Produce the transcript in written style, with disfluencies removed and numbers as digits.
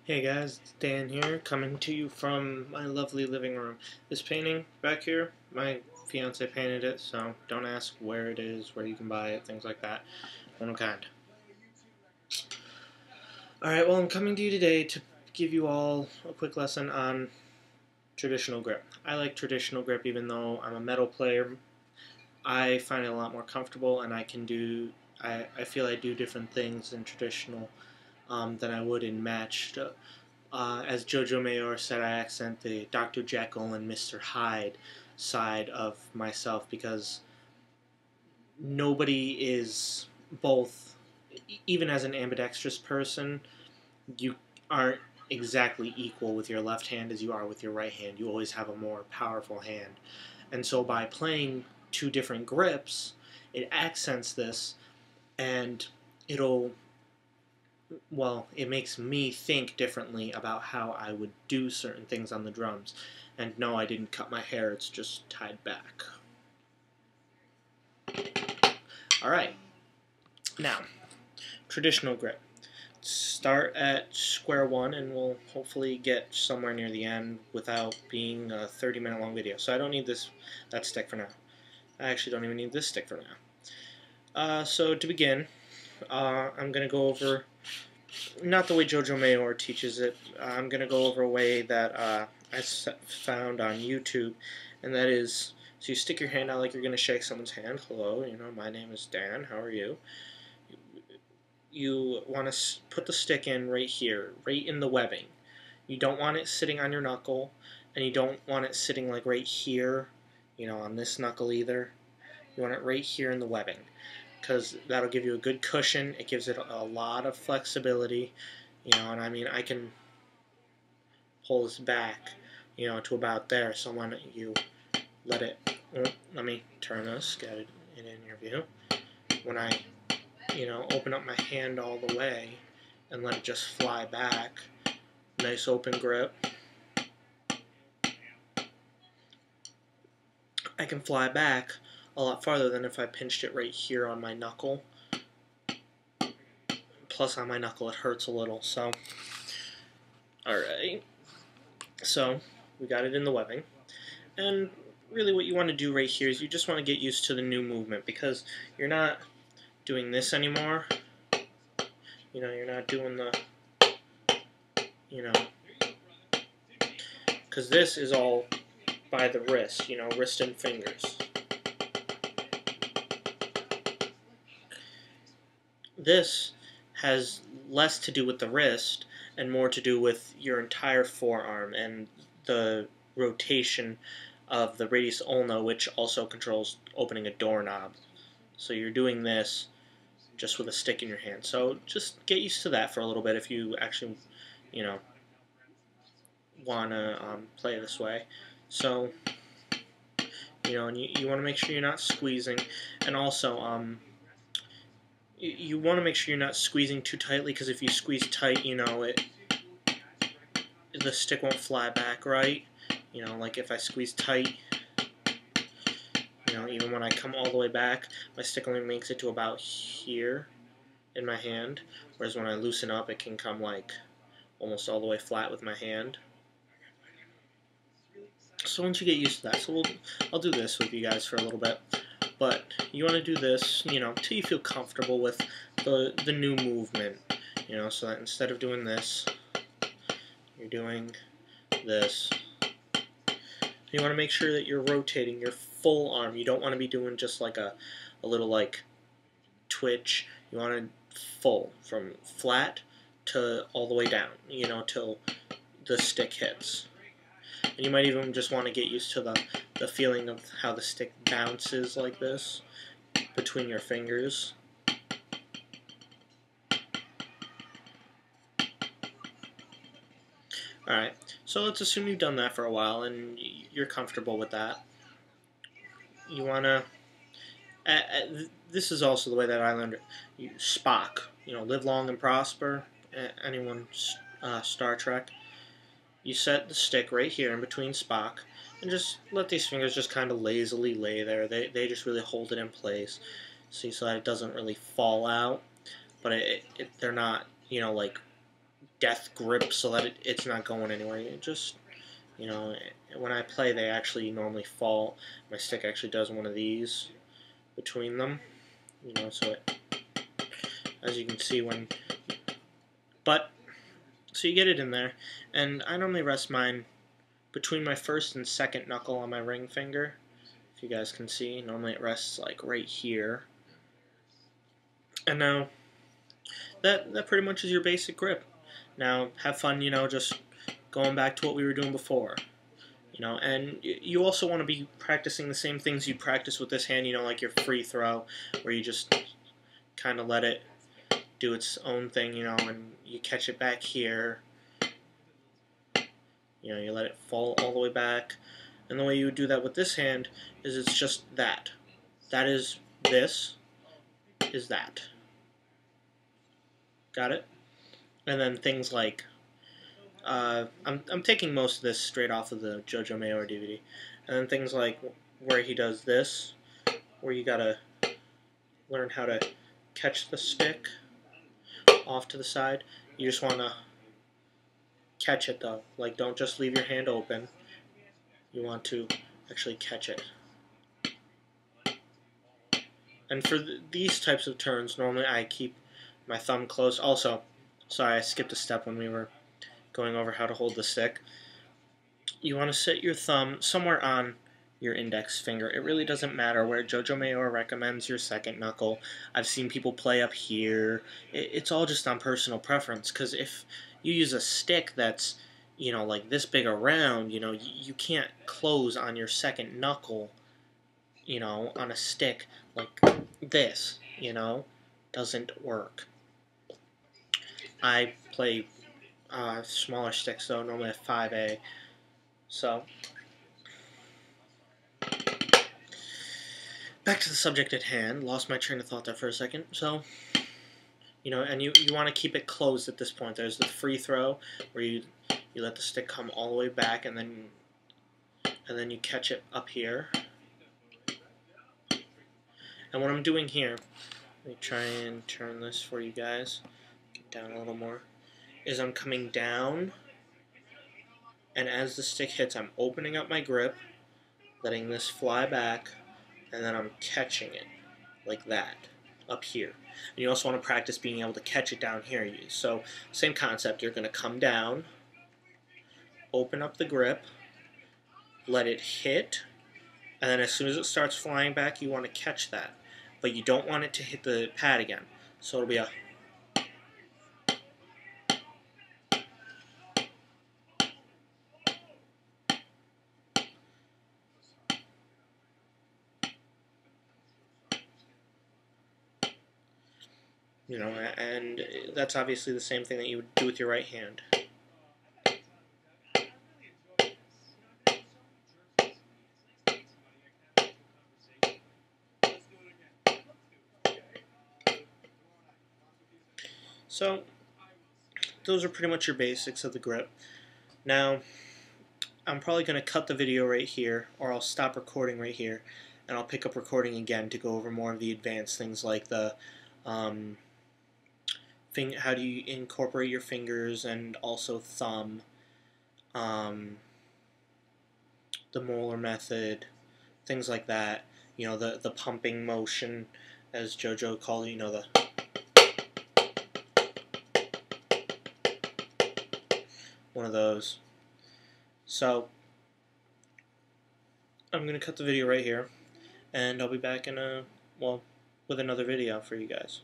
Hey guys, it's Dan here, coming to you from my lovely living room. This painting back here, my fiance painted it, so don't ask where it is, where you can buy it, things like that. One of a kind. Alright, well, I'm coming to you today to give you all a quick lesson on traditional grip. I like traditional grip even though I'm a metal player. I find it a lot more comfortable, and I feel I do different things in traditional than I would in matched. As Jojo Mayor said, I accent the Dr. Jekyll and Mr. Hyde side of myself because nobody is both, even as an ambidextrous person, you aren't exactly equal with your left hand as you are with your right hand. You always have a more powerful hand. And so by playing two different grips, it accents this, and it'll it makes me think differently about how I would do certain things on the drums. And no, I didn't cut my hair, it's just tied back. Alright, now, traditional grip. Start at square one, and we'll hopefully get somewhere near the end without being a 30-minute long video. So I don't need that stick for now. I actually don't even need this stick for now. So to begin, I'm going to go over not the way Jojo Mayor teaches it. I'm going to go over a way that I found on YouTube, and that is, so you stick your hand out like you're going to shake someone's hand. Hello, my name is Dan, how are you? You want to put the stick in right here, right in the webbing. You don't want it sitting on your knuckle, and you don't want it sitting like right here, on this knuckle either. You want it right here in the webbing, because that'll give you a good cushion. It gives it a lot of flexibility, and I mean, I can pull this back, to about there. So when you let it, let me turn this, get it in your view. When I, open up my hand all the way and let it just fly back, nice open grip, I can fly back a lot farther than if I pinched it right here on my knuckle. Plus on my knuckle it hurts a little, so alright. So we got it in the webbing, and really what you want to do right here is you just want to get used to the new movement, because you're not doing this anymore. You're not doing the, because this is all by the wrist, wrist and fingers. This has less to do with the wrist and more to do with your entire forearm and the rotation of the radius ulna, which also controls opening a doorknob. So you're doing this just with a stick in your hand. So just get used to that for a little bit if you actually, want to play this way. So, and you want to make sure you're not squeezing, and also you want to make sure you're not squeezing too tightly, because if you squeeze tight, the stick won't fly back right. Like if I squeeze tight, even when I come all the way back, my stick only makes it to about here in my hand, whereas when I loosen up, it can come like almost all the way flat with my hand. So once you get used to that, I'll do this with you guys for a little bit, but you want to do this, till you feel comfortable with the new movement, so that instead of doing this, you're doing this. You want to make sure that you're rotating your full arm. You don't want to be doing just like a little like twitch. You want to full, from flat to all the way down, till the stick hits. And you might even just want to get used to the feeling of how the stick bounces like this between your fingers. Alright, so let's assume you've done that for a while and you're comfortable with that. You want to... this is also the way that I learned it. Spock, live long and prosper. Anyone Star Trek. You set the stick right here in between Spock, and just let these fingers just kind of lazily lay there. They just really hold it in place, so that it doesn't really fall out, but they're not, like death grip so that it's not going anywhere. You just, you know, when I play, they actually normally fall. My stick actually does one of these between them, you know, so it, as you can see when, but, so you get it in there, and I normally rest mine between my first and second knuckle on my ring finger. If you guys can see, normally it rests like right here. And now, that pretty much is your basic grip. Now, have fun, you know, just going back to what we were doing before. You know, and you also want to be practicing the same things you practice with this hand, you know, like your free throw, where you just kind of let it do its own thing, you know, and you catch it back here. You know, you let it fall all the way back. And the way you would do that with this hand is it's just that. That is this, is that. Got it? And then things like, I'm taking most of this straight off of the Jojo Mayor DVD. And then things like where he does this, where you gotta learn how to catch the stick off to the side. You just want to catch it though. Like, don't just leave your hand open. You want to actually catch it. And for these types of turns, normally I keep my thumb closed. Also, sorry, I skipped a step when we were going over how to hold the stick. You want to sit your thumb somewhere on your index finger. It really doesn't matter where Jojo Mayor recommends your second knuckle. I've seen people play up here. It's all just on personal preference, because if you use a stick that's, you know, like this big around, you know, you can't close on your second knuckle, you know, on a stick like this, you know, doesn't work. I play smaller sticks though, normally a 5A, so back to the subject at hand. Lost my train of thought there for a second. So, you know, and you want to keep it closed at this point. There's the free throw where you let the stick come all the way back, and then you catch it up here. And what I'm doing here, let me try and turn this for you guys, get down a little more, is I'm coming down, and as the stick hits, I'm opening up my grip, letting this fly back, and then I'm catching it like that up here. And you also want to practice being able to catch it down here. So same concept, you're going to come down, open up the grip, let it hit, and then as soon as it starts flying back, you want to catch that. But you don't want it to hit the pad again. So it'll be a... You know, and that's obviously the same thing that you would do with your right hand. So, those are pretty much your basics of the grip. Now, I'm probably going to cut the video right here, or I'll stop recording right here, and I'll pick up recording again to go over more of the advanced things like the how do you incorporate your fingers and also thumb, the molar method, things like that. You know, the pumping motion, as JoJo called it, you know, the one of those. So, I'm going to cut the video right here, and I'll be back in with another video for you guys.